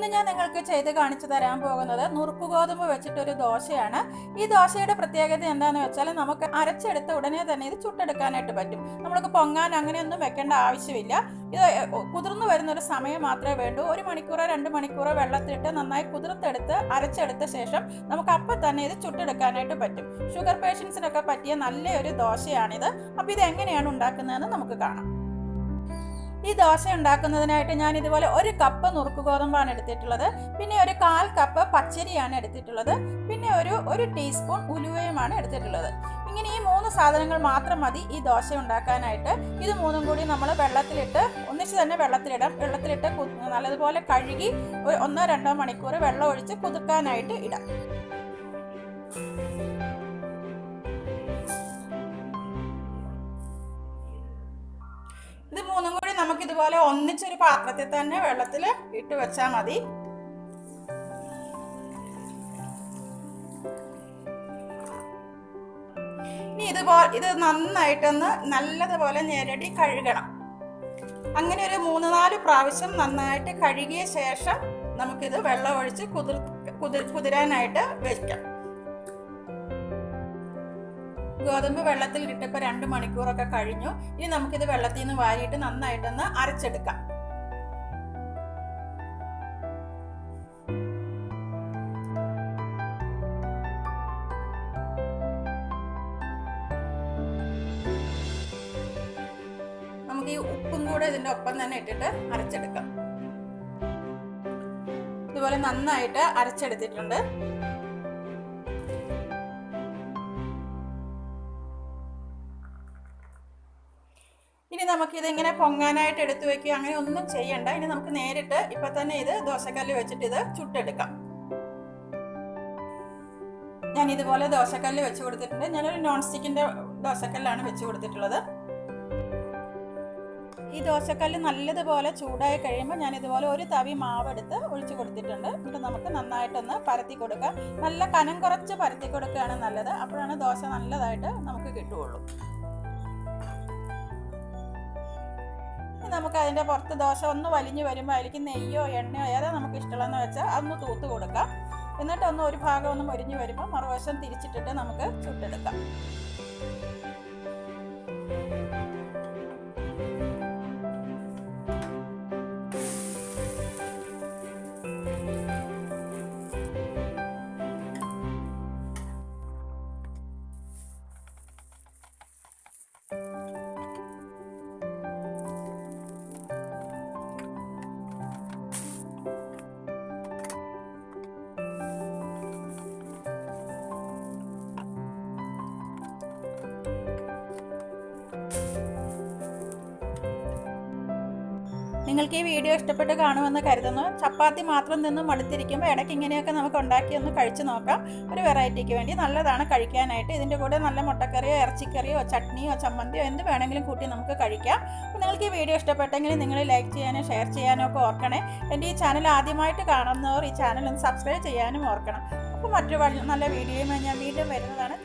ഇന്ന് ഞാൻ നിങ്ങൾക്ക് ചെയ്ത് കാണിച്ചു തരാൻ പോകുന്നത് നുറുക്ക് ഗോതമ്പ് വെച്ചിട്ടൊരു ദോശയാണ്. ഈ ദോശയുടെ പ്രത്യേകത എന്താണെന്ന് വെച്ചാൽ നമുക്ക് അരച്ചെടുത്ത ഉടനെ തന്നെ ഇത് ചുട്ടെടുക്കാനായിട്ട് പറ്റും. നമ്മൾക്ക് പൊങ്ങാൻ അങ്ങനെയൊന്നും വെക്കേണ്ട ആവശ്യമില്ല. ഇത് കുതിർന്നു വരുന്നൊരു സമയം മാത്രമേ വേണ്ടൂ. 1 മണിക്കൂറോ 2 മണിക്കൂറോ വെള്ളത്തിലിട്ട് നന്നായി കുതിർത്തെടുത്ത് അരച്ചെടുത്ത ശേഷം നമുക്ക് അപ്പം തന്നെ ഇത് ചുട്ടെടുക്കാനായിട്ട് പറ്റും. ഷുഗർ പേഷ്യൻസിനൊക്കെ പറ്റിയ നല്ലൊരു ദോശയാണിത്. അപ്പോൾ ഇത് എങ്ങനെയാണ് ഉണ്ടാക്കുന്നതെന്ന് നമുക്ക് കാണാം. ഈ ദോശ ഉണ്ടാക്കുന്നതിനായിട്ട് ഞാൻ ഇതുപോലെ 1 കപ്പ് നുറുക്ക് ഗോതമ്പാണ് എടുത്തിട്ടുള്ളത്. പിന്നെ ഒരു 1/4 കപ്പ് പച്ചരിയാണ് എടുത്തിട്ടുള്ളത്. പിന്നെ ഒരു ടീസ്പൂൺ ഉലുവയുമാണ് എടുത്തിട്ടുള്ളത്. ഇങ്ങനെ ഈ 3 സാധനങ്ങൾ മാത്രം മതി ഈ ദോശ ഉണ്ടാക്കാനായിട്ട്. ഇത് 3ഉം കൂടി നമ്മൾ വെള്ളത്തിലിട്ട് ഒന്നിച്ച് തന്നെ വെള്ളത്തിലിട്ട് നല്ലതുപോലെ കഴുകി 1-2 മണിക്കൂർ വെള്ളം ഒഴിച്ച് കുതിർക്കാനായിട്ട് ഇടാം. ഇത് 3ഉം കൂടി നമുക്കിതുപോലെ ഒന്നിച്ചൊരു പാത്രത്തിൽ തന്നെ വെള്ളത്തിൽ ഇട്ട് വെച്ചാൽ മതി. ഇനി ഇത് നന്നായിട്ടൊന്ന് നല്ലതുപോലെ ഞെരടി കഴുകണം. അങ്ങനെ ഒരു 3-4 പ്രാവശ്യം നന്നായിട്ട് കഴുകിയ ശേഷം നമുക്കിത് വെള്ളം ഒഴിച്ച് കുതിരാനായിട്ട് വെക്കാം. ഗോതമ്പ് വെള്ളത്തിൽ ഇട്ടിപ്പോൾ 2 മണിക്കൂറൊക്കെ കഴിഞ്ഞു. ഇനി നമുക്കിത് വെള്ളത്തിൽ നിന്ന് വാരിയിട്ട് നന്നായിട്ടൊന്ന് അരച്ചെടുക്കാം. നമുക്ക് ഈ ഉപ്പും കൂടെ ഇതിൻ്റെ ഒപ്പം തന്നെ ഇട്ടിട്ട് അരച്ചെടുക്കാം. ഇതുപോലെ നന്നായിട്ട് അരച്ചെടുത്തിട്ടുണ്ട്. ഇനി നമുക്കിത് ഇങ്ങനെ പൊങ്ങാനായിട്ട് എടുത്തു വെക്കുക അങ്ങനെ ഒന്നും ചെയ്യണ്ട. ഇനി നമുക്ക് നേരിട്ട് ഇപ്പൊ തന്നെ ഇത് ദോശക്കല്ല് വെച്ചിട്ട് ഇത് ചുട്ടെടുക്കാം. ഞാൻ ഇതുപോലെ ദോശക്കല്ല് വെച്ച് കൊടുത്തിട്ടുണ്ട്. ഞാനൊരു നോൺ സ്റ്റിക്കിന്റെ ദോശക്കല്ലാണ് വെച്ച് കൊടുത്തിട്ടുള്ളത്. ഈ ദോശക്കല്ല് നല്ലതുപോലെ ചൂടായി കഴിയുമ്പോൾ ഞാൻ ഇതുപോലെ ഒരു തവി മാവ് എടുത്ത് ഒഴിച്ചു കൊടുത്തിട്ടുണ്ട്. എന്നിട്ട് നമുക്ക് നന്നായിട്ടൊന്ന് പരത്തി കൊടുക്കാം. നല്ല കനം കുറച്ച് പരത്തി കൊടുക്കുകയാണ് നല്ലത്. അപ്പോഴാണ് ദോശ നല്ലതായിട്ട് നമുക്ക് കിട്ടുകയുള്ളൂ. നമുക്ക് അതിൻ്റെ പുറത്ത് ദോശ ഒന്ന് വലിഞ്ഞു വരുമ്പോൾ അതിലേക്ക് നെയ്യോ എണ്ണയോ ഏതാ നമുക്ക് ഇഷ്ടമുള്ളതെന്ന് വെച്ചാൽ അതൊന്ന് തൂത്ത് കൊടുക്കാം. എന്നിട്ട് ഒരു ഭാഗം ഒന്ന് മൊരിഞ്ഞു വരുമ്പോൾ മറുവശം തിരിച്ചിട്ടിട്ട് നമുക്ക് ചുട്ടെടുക്കാം. നിങ്ങൾക്ക് ഈ വീഡിയോ ഇഷ്ടപ്പെട്ട് കാണുമെന്ന് കരുതുന്നു. ചപ്പാത്തി മാത്രം നിന്ന് മടുത്തിരിക്കുമ്പോൾ ഇടയ്ക്ക് ഇങ്ങനെയൊക്കെ നമുക്ക് ഉണ്ടാക്കി ഒന്ന് കഴിച്ചു നോക്കാം. ഒരു വെറൈറ്റിക്ക് വേണ്ടി നല്ലതാണ് കഴിക്കാനായിട്ട്. ഇതിൻ്റെ കൂടെ നല്ല മുട്ടക്കറിയോ ഇറച്ചിക്കറിയോ ചട്നിയോ ചമ്മന്തിയോ എന്ത് വേണമെങ്കിലും കൂട്ടി നമുക്ക് കഴിക്കാം. അപ്പോൾ നിങ്ങൾക്ക് ഈ വീഡിയോ ഇഷ്ടപ്പെട്ടെങ്കിൽ നിങ്ങൾ ലൈക്ക് ചെയ്യാനോ ഷെയർ ചെയ്യാനോ ഒക്കെ ഓർക്കണേ. എൻ്റെ ഈ ചാനൽ ആദ്യമായിട്ട് കാണുന്നവർ ഈ ചാനൽ ഒന്ന് സബ്സ്ക്രൈബ് ചെയ്യാനും ഓർക്കണം. അപ്പോൾ മറ്റൊരു നല്ല വീഡിയോയുമായി ഞാൻ വീണ്ടും വരുന്നതാണ്.